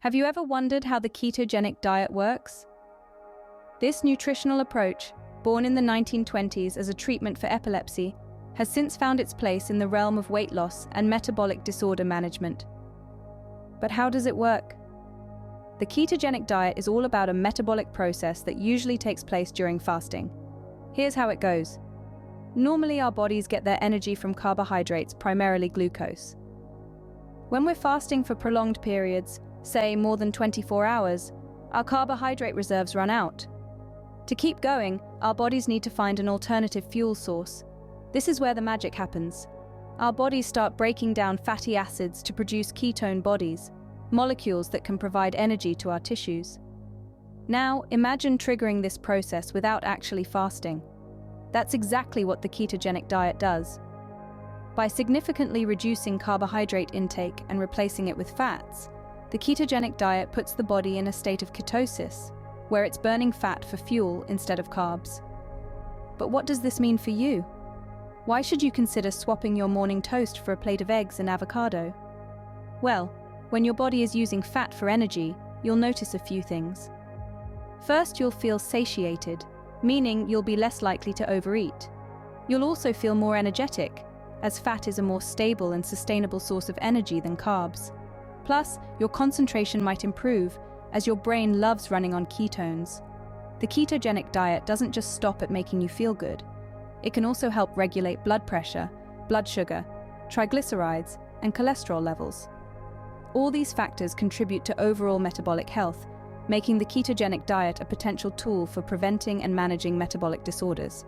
Have you ever wondered how the ketogenic diet works? This nutritional approach, born in the 1920s as a treatment for epilepsy, has since found its place in the realm of weight loss and metabolic disorder management. But how does it work? The ketogenic diet is all about a metabolic process that usually takes place during fasting. Here's how it goes. Normally, our bodies get their energy from carbohydrates, primarily glucose. When we're fasting for prolonged periods, say more than 24 hours, our carbohydrate reserves run out. To keep going, our bodies need to find an alternative fuel source. This is where the magic happens. Our bodies start breaking down fatty acids to produce ketone bodies, molecules that can provide energy to our tissues. Now, imagine triggering this process without actually fasting. That's exactly what the ketogenic diet does. By significantly reducing carbohydrate intake and replacing it with fats, the ketogenic diet puts the body in a state of ketosis, where it's burning fat for fuel instead of carbs. But what does this mean for you? Why should you consider swapping your morning toast for a plate of eggs and avocado? Well, when your body is using fat for energy, you'll notice a few things. First, you'll feel satiated, meaning you'll be less likely to overeat. You'll also feel more energetic, as fat is a more stable and sustainable source of energy than carbs. Plus, your concentration might improve, as your brain loves running on ketones. The ketogenic diet doesn't just stop at making you feel good. It can also help regulate blood pressure, blood sugar, triglycerides, and cholesterol levels. All these factors contribute to overall metabolic health, making the ketogenic diet a potential tool for preventing and managing metabolic disorders.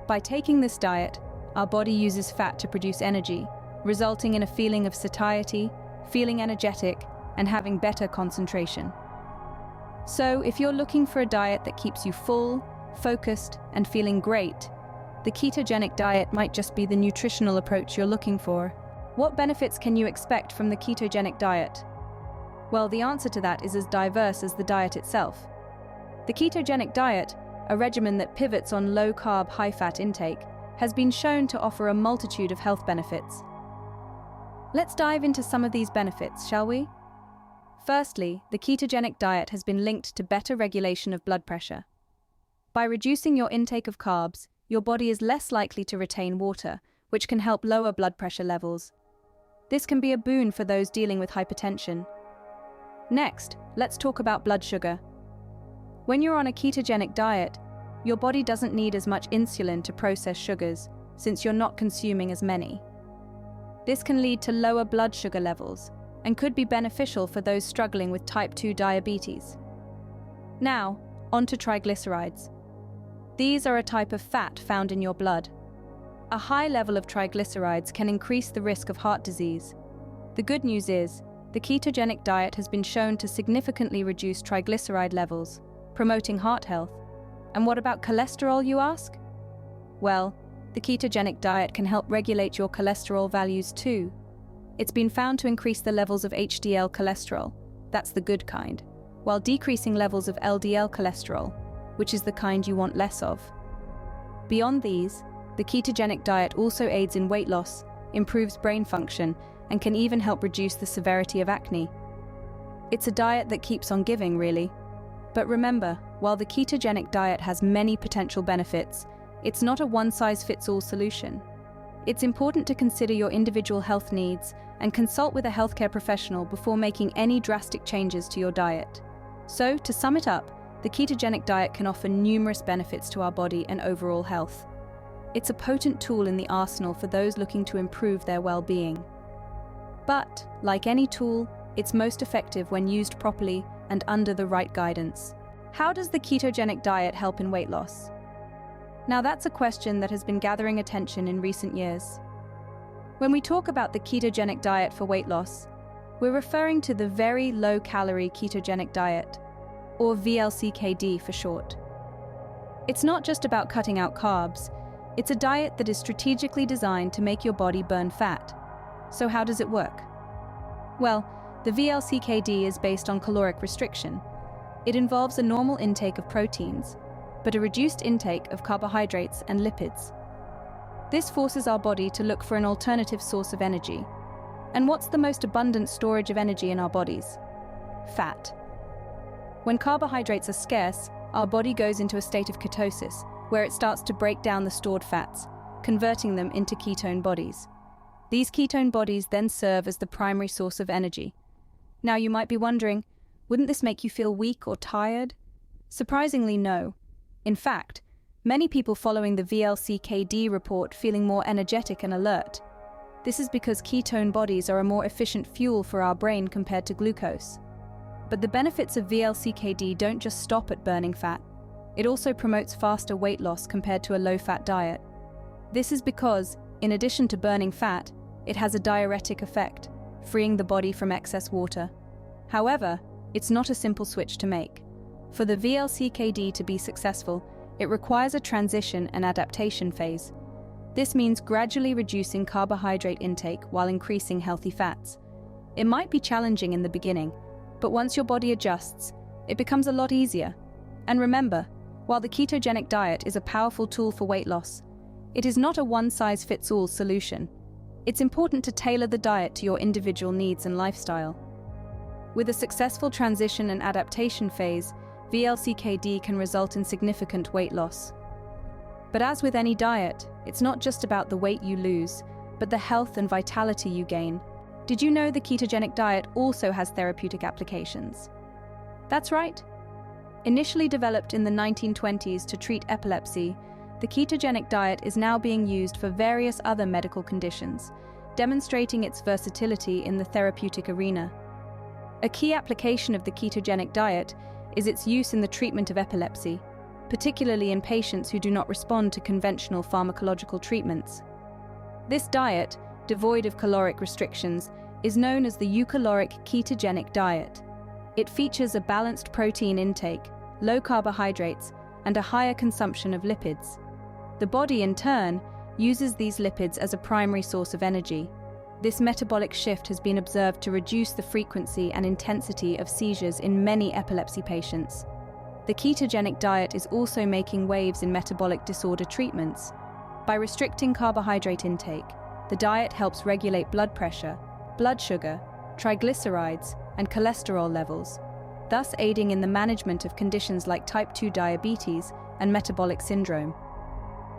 By taking this diet, our body uses fat to produce energy, resulting in a feeling of satiety, feeling energetic, and having better concentration. So, if you're looking for a diet that keeps you full, focused, and feeling great, the ketogenic diet might just be the nutritional approach you're looking for. What benefits can you expect from the ketogenic diet? Well, the answer to that is as diverse as the diet itself. The ketogenic diet, a regimen that pivots on low-carb, high-fat intake, has been shown to offer a multitude of health benefits. Let's dive into some of these benefits, shall we? Firstly, the ketogenic diet has been linked to better regulation of blood pressure. By reducing your intake of carbs, your body is less likely to retain water, which can help lower blood pressure levels. This can be a boon for those dealing with hypertension. Next, let's talk about blood sugar. When you're on a ketogenic diet, your body doesn't need as much insulin to process sugars, since you're not consuming as many. This can lead to lower blood sugar levels and could be beneficial for those struggling with type 2 diabetes. Now, on to triglycerides. These are a type of fat found in your blood. A high level of triglycerides can increase the risk of heart disease. The good news is, the ketogenic diet has been shown to significantly reduce triglyceride levels, promoting heart health. And what about cholesterol, you ask? Well, the ketogenic diet can help regulate your cholesterol values too. It's been found to increase the levels of HDL cholesterol, that's the good kind, while decreasing levels of LDL cholesterol, which is the kind you want less of. Beyond these, the ketogenic diet also aids in weight loss, improves brain function, and can even help reduce the severity of acne. It's a diet that keeps on giving, really. But remember, while the ketogenic diet has many potential benefits, it's not a one-size-fits-all solution. It's important to consider your individual health needs and consult with a healthcare professional before making any drastic changes to your diet. So, to sum it up, the ketogenic diet can offer numerous benefits to our body and overall health. It's a potent tool in the arsenal for those looking to improve their well-being. But, like any tool, it's most effective when used properly and under the right guidance. How does the ketogenic diet help in weight loss? Now that's a question that has been gathering attention in recent years. When we talk about the ketogenic diet for weight loss, we're referring to the very low-calorie ketogenic diet, or VLCKD for short. It's not just about cutting out carbs, it's a diet that is strategically designed to make your body burn fat. So how does it work? Well, the VLCKD is based on caloric restriction. It involves a normal intake of proteins, but a reduced intake of carbohydrates and lipids. This forces our body to look for an alternative source of energy. And what's the most abundant storage of energy in our bodies? fat. When carbohydrates are scarce, our body goes into a state of ketosis, where it starts to break down the stored fats, converting them into ketone bodies. These ketone bodies then serve as the primary source of energy. Now you might be wondering, wouldn't this make you feel weak or tired? Surprisingly, no. In fact, many people following the VLCKD report feeling more energetic and alert. This is because ketone bodies are a more efficient fuel for our brain compared to glucose. But the benefits of VLCKD don't just stop at burning fat. It also promotes faster weight loss compared to a low-fat diet. This is because, in addition to burning fat, it has a diuretic effect, freeing the body from excess water. However, it's not a simple switch to make. For the VLCKD to be successful, it requires a transition and adaptation phase. This means gradually reducing carbohydrate intake while increasing healthy fats. It might be challenging in the beginning, but once your body adjusts, it becomes a lot easier. And remember, while the ketogenic diet is a powerful tool for weight loss, it is not a one-size-fits-all solution. It's important to tailor the diet to your individual needs and lifestyle. With a successful transition and adaptation phase, VLCKD can result in significant weight loss. But as with any diet, it's not just about the weight you lose, but the health and vitality you gain. Did you know the ketogenic diet also has therapeutic applications? That's right. Initially developed in the 1920s to treat epilepsy, the ketogenic diet is now being used for various other medical conditions, demonstrating its versatility in the therapeutic arena. A key application of the ketogenic diet is its use in the treatment of epilepsy, particularly in patients who do not respond to conventional pharmacological treatments. This diet, devoid of caloric restrictions, is known as the eucaloric ketogenic diet. It features a balanced protein intake, low carbohydrates, and a higher consumption of lipids. The body, in turn, uses these lipids as a primary source of energy. This metabolic shift has been observed to reduce the frequency and intensity of seizures in many epilepsy patients. The ketogenic diet is also making waves in metabolic disorder treatments. By restricting carbohydrate intake, the diet helps regulate blood pressure, blood sugar, triglycerides, and cholesterol levels, thus aiding in the management of conditions like type 2 diabetes and metabolic syndrome.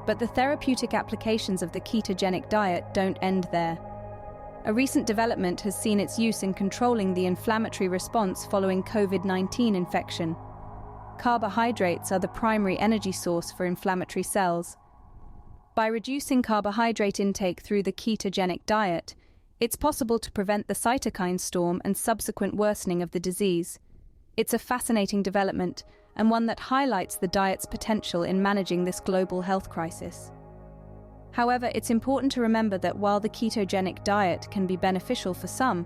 But the therapeutic applications of the ketogenic diet don't end there. A recent development has seen its use in controlling the inflammatory response following COVID-19 infection. Carbohydrates are the primary energy source for inflammatory cells. By reducing carbohydrate intake through the ketogenic diet, it's possible to prevent the cytokine storm and subsequent worsening of the disease. It's a fascinating development, and one that highlights the diet's potential in managing this global health crisis. However, it's important to remember that while the ketogenic diet can be beneficial for some,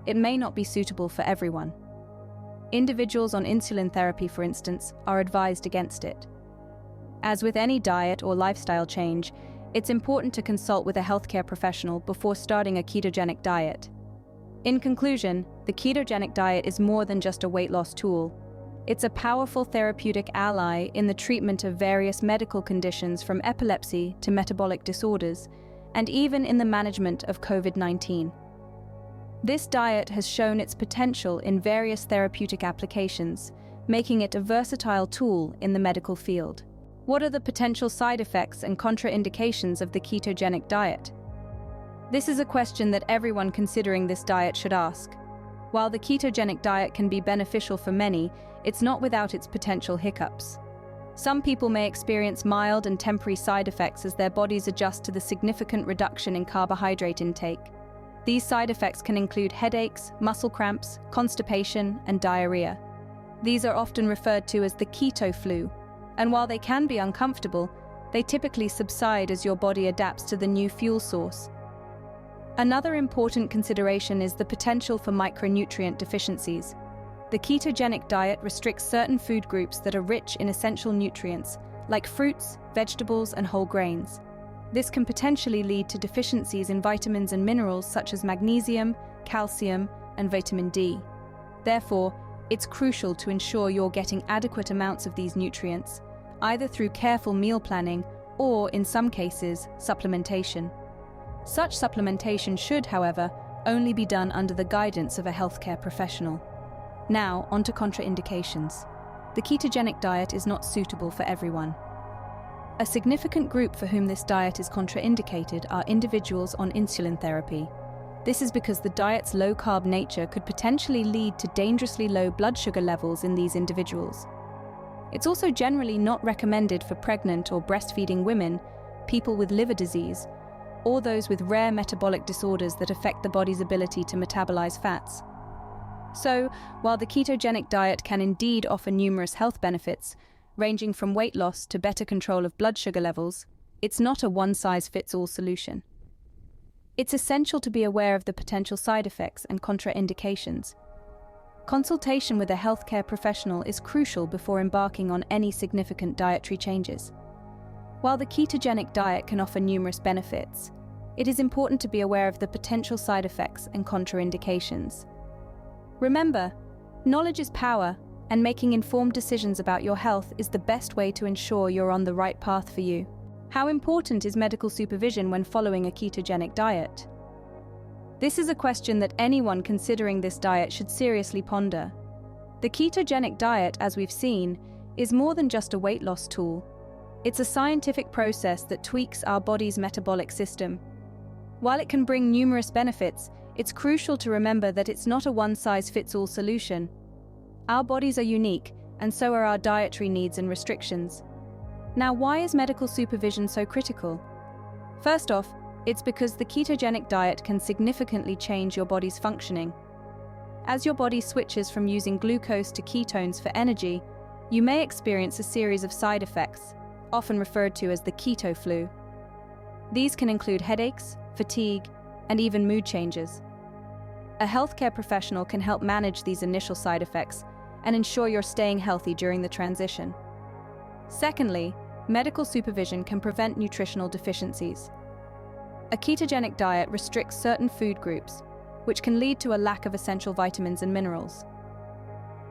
it may not be suitable for everyone. Individuals on insulin therapy, for instance, are advised against it. As with any diet or lifestyle change, it's important to consult with a healthcare professional before starting a ketogenic diet. In conclusion, the ketogenic diet is more than just a weight loss tool. It's a powerful therapeutic ally in the treatment of various medical conditions from epilepsy to metabolic disorders, and even in the management of COVID-19. This diet has shown its potential in various therapeutic applications, making it a versatile tool in the medical field. What are the potential side effects and contraindications of the ketogenic diet? This is a question that everyone considering this diet should ask. While the ketogenic diet can be beneficial for many, it's not without its potential hiccups. Some people may experience mild and temporary side effects as their bodies adjust to the significant reduction in carbohydrate intake. These side effects can include headaches, muscle cramps, constipation, and diarrhea. These are often referred to as the keto flu, and while they can be uncomfortable, they typically subside as your body adapts to the new fuel source. Another important consideration is the potential for micronutrient deficiencies. The ketogenic diet restricts certain food groups that are rich in essential nutrients, like fruits, vegetables, and whole grains. This can potentially lead to deficiencies in vitamins and minerals such as magnesium, calcium, and vitamin D. Therefore, it's crucial to ensure you're getting adequate amounts of these nutrients, either through careful meal planning or, in some cases, supplementation. Such supplementation should, however, only be done under the guidance of a healthcare professional. Now, on to contraindications. The ketogenic diet is not suitable for everyone. A significant group for whom this diet is contraindicated are individuals on insulin therapy. This is because the diet's low-carb nature could potentially lead to dangerously low blood sugar levels in these individuals. It's also generally not recommended for pregnant or breastfeeding women, people with liver disease, or those with rare metabolic disorders that affect the body's ability to metabolize fats. So, while the ketogenic diet can indeed offer numerous health benefits, ranging from weight loss to better control of blood sugar levels, it's not a one-size-fits-all solution. It's essential to be aware of the potential side effects and contraindications. Consultation with a healthcare professional is crucial before embarking on any significant dietary changes. While the ketogenic diet can offer numerous benefits, it is important to be aware of the potential side effects and contraindications. Remember, knowledge is power, and making informed decisions about your health is the best way to ensure you're on the right path for you. How important is medical supervision when following a ketogenic diet? This is a question that anyone considering this diet should seriously ponder. The ketogenic diet, as we've seen, is more than just a weight loss tool. It's a scientific process that tweaks our body's metabolic system. While it can bring numerous benefits, it's crucial to remember that it's not a one-size-fits-all solution. Our bodies are unique, and so are our dietary needs and restrictions. Now, why is medical supervision so critical? First off, it's because the ketogenic diet can significantly change your body's functioning. As your body switches from using glucose to ketones for energy, you may experience a series of side effects, often referred to as the keto flu. These can include headaches, fatigue, and even mood changes. A healthcare professional can help manage these initial side effects and ensure you're staying healthy during the transition. Secondly, medical supervision can prevent nutritional deficiencies. A ketogenic diet restricts certain food groups, which can lead to a lack of essential vitamins and minerals.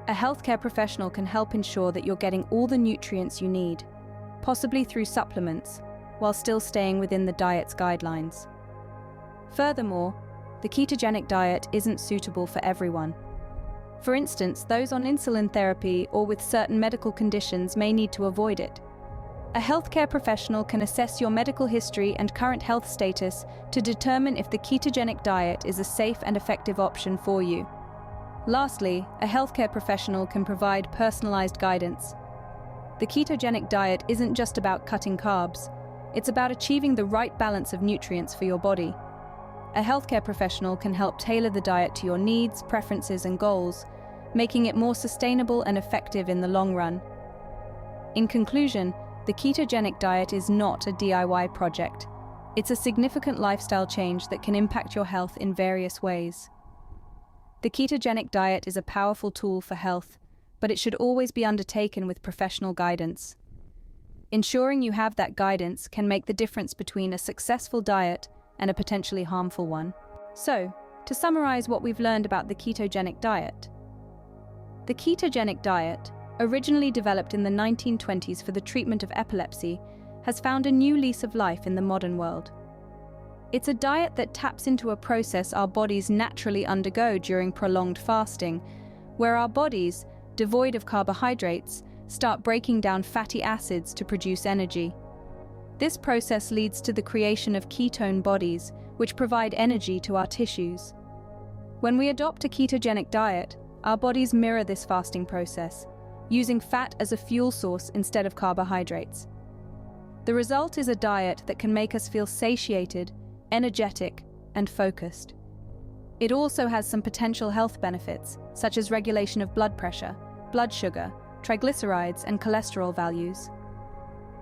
A healthcare professional can help ensure that you're getting all the nutrients you need, possibly through supplements, while still staying within the diet's guidelines. Furthermore, the ketogenic diet isn't suitable for everyone. For instance, those on insulin therapy or with certain medical conditions may need to avoid it. A healthcare professional can assess your medical history and current health status to determine if the ketogenic diet is a safe and effective option for you. Lastly, a healthcare professional can provide personalized guidance. The ketogenic diet isn't just about cutting carbs, it's about achieving the right balance of nutrients for your body. A healthcare professional can help tailor the diet to your needs, preferences, and goals, making it more sustainable and effective in the long run. In conclusion, the ketogenic diet is not a DIY project. It's a significant lifestyle change that can impact your health in various ways. The ketogenic diet is a powerful tool for health, but it should always be undertaken with professional guidance. Ensuring you have that guidance can make the difference between a successful diet and a potentially harmful one. So, to summarize what we've learned about the ketogenic diet. The ketogenic diet, originally developed in the 1920s for the treatment of epilepsy, has found a new lease of life in the modern world. It's a diet that taps into a process our bodies naturally undergo during prolonged fasting, where our bodies, devoid of carbohydrates, start breaking down fatty acids to produce energy. This process leads to the creation of ketone bodies, which provide energy to our tissues. When we adopt a ketogenic diet, our bodies mirror this fasting process, using fat as a fuel source instead of carbohydrates. The result is a diet that can make us feel satiated, energetic, and focused. It also has some potential health benefits, such as regulation of blood pressure, blood sugar, triglycerides, and cholesterol values.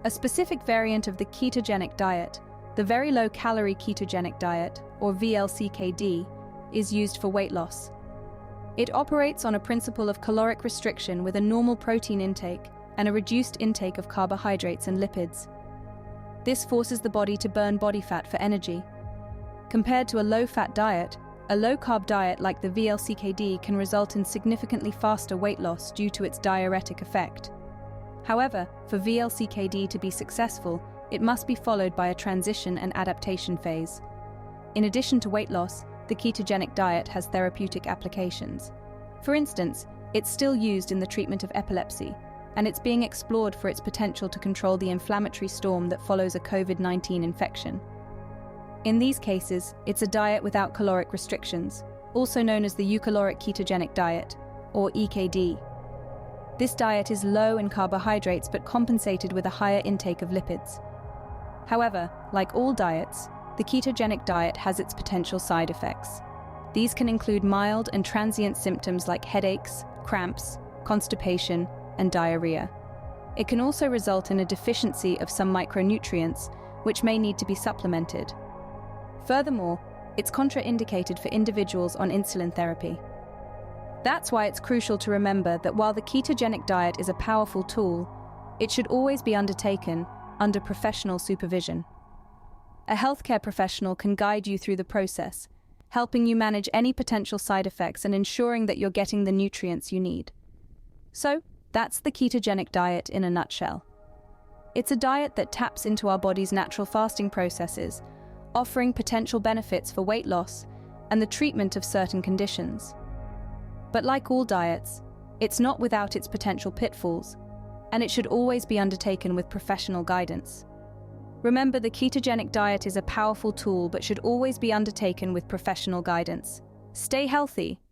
A specific variant of the ketogenic diet, the very low-calorie ketogenic diet, or VLCKD, is used for weight loss. It operates on a principle of caloric restriction with a normal protein intake and a reduced intake of carbohydrates and lipids. This forces the body to burn body fat for energy. Compared to a low-fat diet, a low-carb diet like the VLCKD can result in significantly faster weight loss due to its diuretic effect. However, for VLCKD to be successful, it must be followed by a transition and adaptation phase. In addition to weight loss, the ketogenic diet has therapeutic applications. For instance, it's still used in the treatment of epilepsy, and it's being explored for its potential to control the inflammatory storm that follows a COVID-19 infection. In these cases, it's a diet without caloric restrictions, also known as the eucaloric ketogenic diet, or EKD. This diet is low in carbohydrates but compensated with a higher intake of lipids. However, like all diets, the ketogenic diet has its potential side effects. These can include mild and transient symptoms like headaches, cramps, constipation, and diarrhea. It can also result in a deficiency of some micronutrients, which may need to be supplemented. Furthermore, it's contraindicated for individuals on insulin therapy. That's why it's crucial to remember that while the ketogenic diet is a powerful tool, it should always be undertaken under professional supervision. A healthcare professional can guide you through the process, helping you manage any potential side effects and ensuring that you're getting the nutrients you need. So, that's the ketogenic diet in a nutshell. It's a diet that taps into our body's natural fasting processes, offering potential benefits for weight loss and the treatment of certain conditions. But like all diets, it's not without its potential pitfalls, and it should always be undertaken with professional guidance. Remember, the ketogenic diet is a powerful tool but should always be undertaken with professional guidance. Stay healthy